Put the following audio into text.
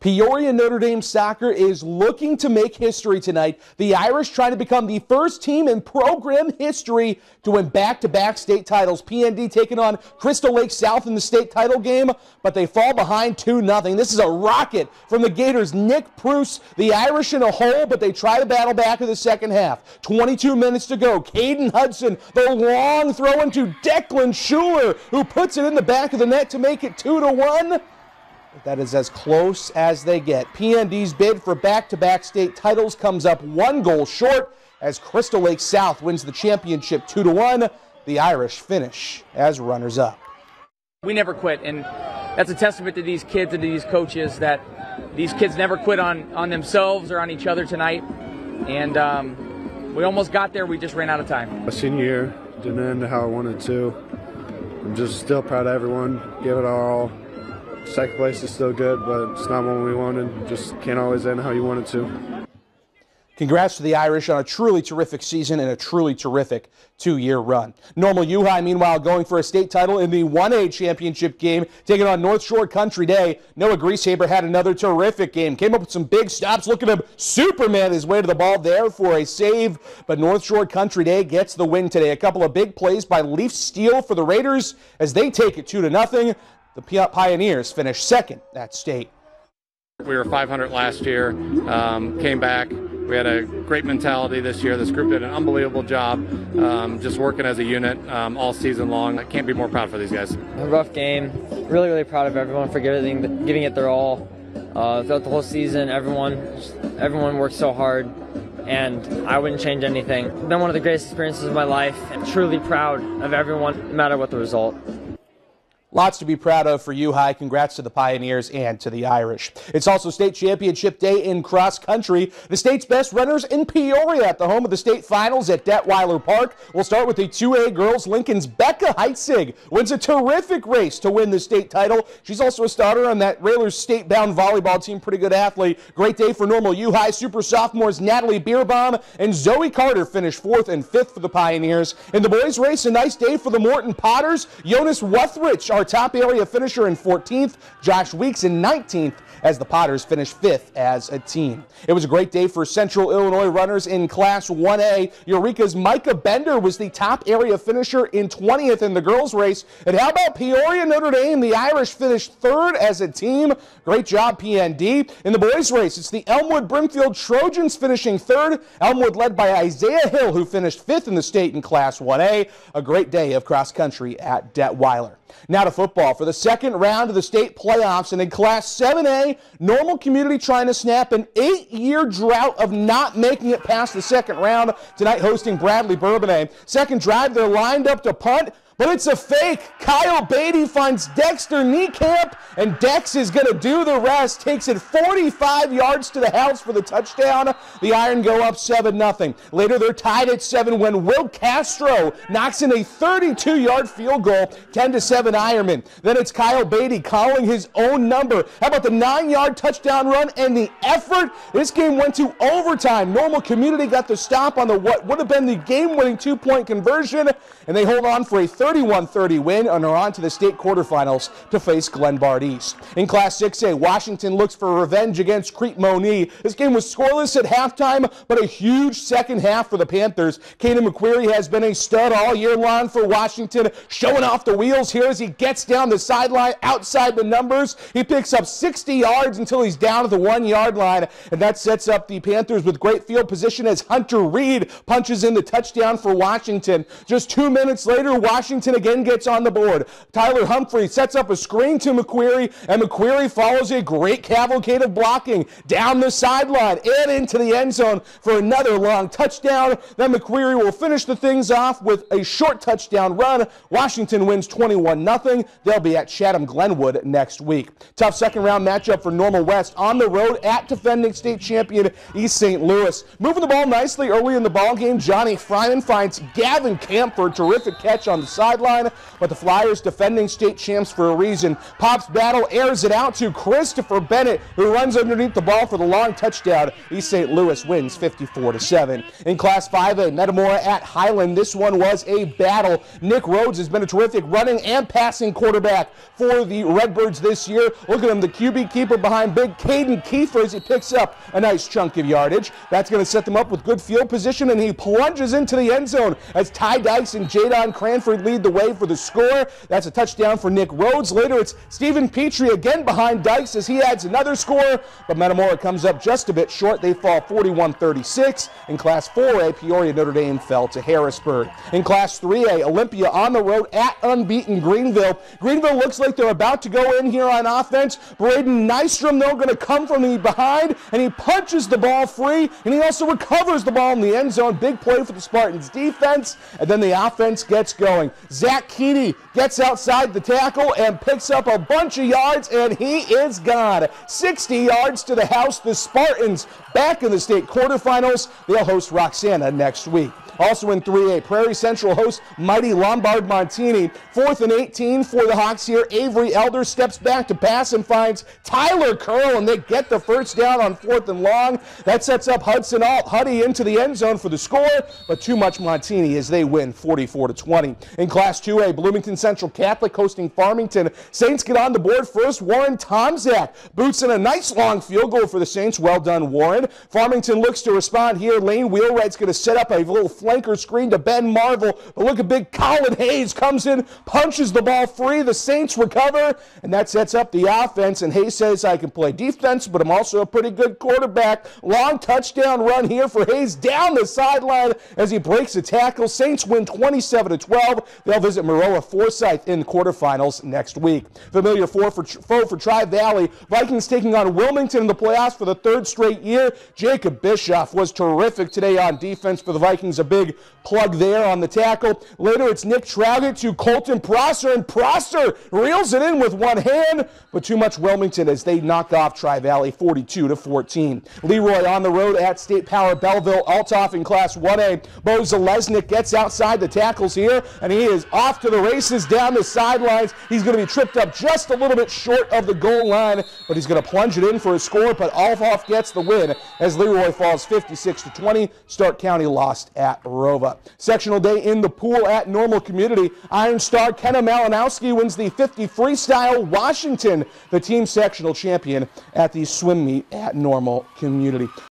Peoria Notre Dame soccer is looking to make history tonight. The Irish trying to become the first team in program history to win back-to-back state titles. PND taking on Crystal Lake South in the state title game, but they fall behind 2-0. This is a rocket from the Gators' Nick Pruce. The Irish in a hole, but they try to battle back in the second half. 22 minutes to go. Caden Hudson, the long throw into Declan Schuler, who puts it in the back of the net to make it 2-1. That is as close as they get. PND's bid for back-to-back state titles comes up 1 goal short as Crystal Lake South wins the championship 2-1. The Irish finish as runners-up. We never quit, and that's a testament to these kids and to these coaches that these kids never quit on themselves or on each other tonight. And we almost got there. We just ran out of time. My senior year didn't end how I wanted to. I'm just still proud of everyone. Give it our all. Second place is still good, but it's not what we wanted. Just can't always end how you want it to. Congrats to the Irish on a truly terrific season and a truly terrific 2-year run. Normal U High, meanwhile, going for a state title in the 1A championship game, taking on North Shore Country Day. Noah Grieshaber had another terrific game. Came up with some big stops. Look at him, Superman his way to the ball there for a save. But North Shore Country Day gets the win today. A couple of big plays by Leaf Steele for the Raiders as they take it 2-0. The Pioneers finish second at state. We were 500 last year, came back. We had a great mentality this year. This group did an unbelievable job just working as a unit all season long. I can't be more proud for these guys. A rough game. Really, really proud of everyone for giving it their all. Throughout the whole season, everyone worked so hard, and I wouldn't change anything. It's been one of the greatest experiences of my life, and truly proud of everyone, no matter what the result. Lots to be proud of for U High. Congrats to the Pioneers and to the Irish. It's also state championship day in cross country. The state's best runners in Peoria at the home of the state finals at Detweiler Park. We'll start with the 2A girls. Lincoln's Becca Heitzig wins a terrific race to win the state title. She's also a starter on that Railers state-bound volleyball team. Pretty good athlete. Great day for Normal U High. Super sophomores Natalie Bierbaum and Zoe Carter finished 4th and 5th for the Pioneers. In the boys' race, a nice day for the Morton Potters. Jonas Wuthrich, our top area finisher, in 14th. Josh Weeks in 19th as the Potters finished 5th as a team. It was a great day for Central Illinois runners in Class 1A. Eureka's Micah Bender was the top area finisher in 20th in the girls' race. And how about Peoria Notre Dame? The Irish finished 3rd as a team. Great job, PND. In the boys' race, it's the Elmwood Brimfield Trojans finishing 3rd. Elmwood led by Isaiah Hill, who finished 5th in the state in Class 1A. A great day of cross country at Detweiler. Now to football. For the second round of the state playoffs, and in Class 7A, Normal Community trying to snap an 8-year drought of not making it past the second round. Tonight hosting Bradley Bourbonnais. Second drive, they're lined up to punt, but it's a fake. Kyle Beatty finds Dexter Niekamp, and Dex is going to do the rest. Takes it 45 yards to the house for the touchdown. The Iron go up 7-0. Later, they're tied at 7 when Will Castro knocks in a 32-yard field goal, 10-7 Ironman. Then it's Kyle Beatty calling his own number. How about the 9-yard touchdown run and the effort? This game went to overtime. Normal Community got the stop on the what would have been the game-winning 2-point conversion, and they hold on for a 31-30 win and are on to the state quarterfinals to face Glenbard East. In Class 6A, Washington looks for revenge against Crete Monee. This game was scoreless at halftime, but a huge second half for the Panthers. Caden McQuarrie has been a stud all year long for Washington, showing off the wheels here as he gets down the sideline outside the numbers. He picks up 60 yards until he's down at the 1-yard line, and that sets up the Panthers with great field position as Hunter Reed punches in the touchdown for Washington. Just 2 minutes later, Washington again gets on the board. Tyler Humphrey sets up a screen to McQuarrie, and McQuarrie follows a great cavalcade of blocking down the sideline and into the end zone for another long touchdown. Then McQuarrie will finish the things off with a short touchdown run. Washington wins 21-0. They'll be at Chatham Glenwood next week. Tough second-round matchup for Normal West on the road at defending state champion East St. Louis. Moving the ball nicely early in the ball game, Johnny Fryman finds Gavin Camp for a terrific catch on the side. sideline, but the Flyers, defending state champs for a reason. Pops battle, airs it out to Christopher Bennett, who runs underneath the ball for the long touchdown. East St. Louis wins 54-7. In Class 5A, Metamora at Highland. This one was a battle. Nick Rhodes has been a terrific running and passing quarterback for the Redbirds this year. Look at him, the QB keeper behind big Caden Kiefer as he picks up a nice chunk of yardage. That's going to set them up with good field position, and he plunges into the end zone as Ty Dykes and Jadon Cranford lead the way for the score. That's a touchdown for Nick Rhodes. Later, it's Stephen Petrie again behind Dykes as he adds another score, but Metamora comes up just a bit short. They fall 41-36. In Class 4A, Peoria Notre Dame fell to Harrisburg. In Class 3A, Olympia on the road at unbeaten Greenville. Greenville looks like they're about to go in here on offense. Braden Nystrom, though, going to come from the behind, and he punches the ball free, and he also recovers the ball in the end zone. Big play for the Spartans defense, and then the offense gets going. Zach Keedy gets outside the tackle and picks up a bunch of yards, and he is gone. 60 yards to the house. The Spartans back in the state quarterfinals. They'll host Roxana next week. Also in 3A, Prairie Central hosts mighty Lombard Montini. 4th and 18 for the Hawks here. Avery Elder steps back to pass and finds Tyler Curl, and they get the first down on 4th and long. That sets up Hudson Alt Huddy into the end zone for the score, but too much Montini as they win 44-20. In Class 2A, Bloomington Central Catholic hosting Farmington. Saints get on the board first. Warren Tomczak boots in a nice long field goal for the Saints. Well done, Warren. Farmington looks to respond here. Lane Wheelwright's going to set up a little flanker screen to Ben Marvel, but look at big Colin Hayes comes in, punches the ball free. The Saints recover, and that sets up the offense, and Hayes says, I can play defense, but I'm also a pretty good quarterback. Long touchdown run here for Hayes down the sideline as he breaks a tackle. Saints win 27-12. They'll visit Maroa Forsyth in the quarterfinals next week. Familiar foe for Tri-Valley. Vikings taking on Wilmington in the playoffs for the 3rd straight year. Jacob Bischoff was terrific today on defense for the Vikings. A big plug there on the tackle. Later, it's Nick Traugott to Colton Prosser, and Prosser reels it in with one hand, but too much Wilmington as they knock off Tri-Valley 42-14. Leroy on the road at State Power Belleville. Althoff in Class 1A. Bo Zalesnik gets outside the tackles here, and he is off to the races down the sidelines. He's going to be tripped up just a little bit short of the goal line, but he's going to plunge it in for a score, but Althoff gets the win as Leroy falls 56-20. Stark County lost at Rova. Sectional day in the pool at Normal Community. Iron Star Kenna Malinowski wins the 50 freestyle. Washington, the team sectional champion at the swim meet at Normal Community.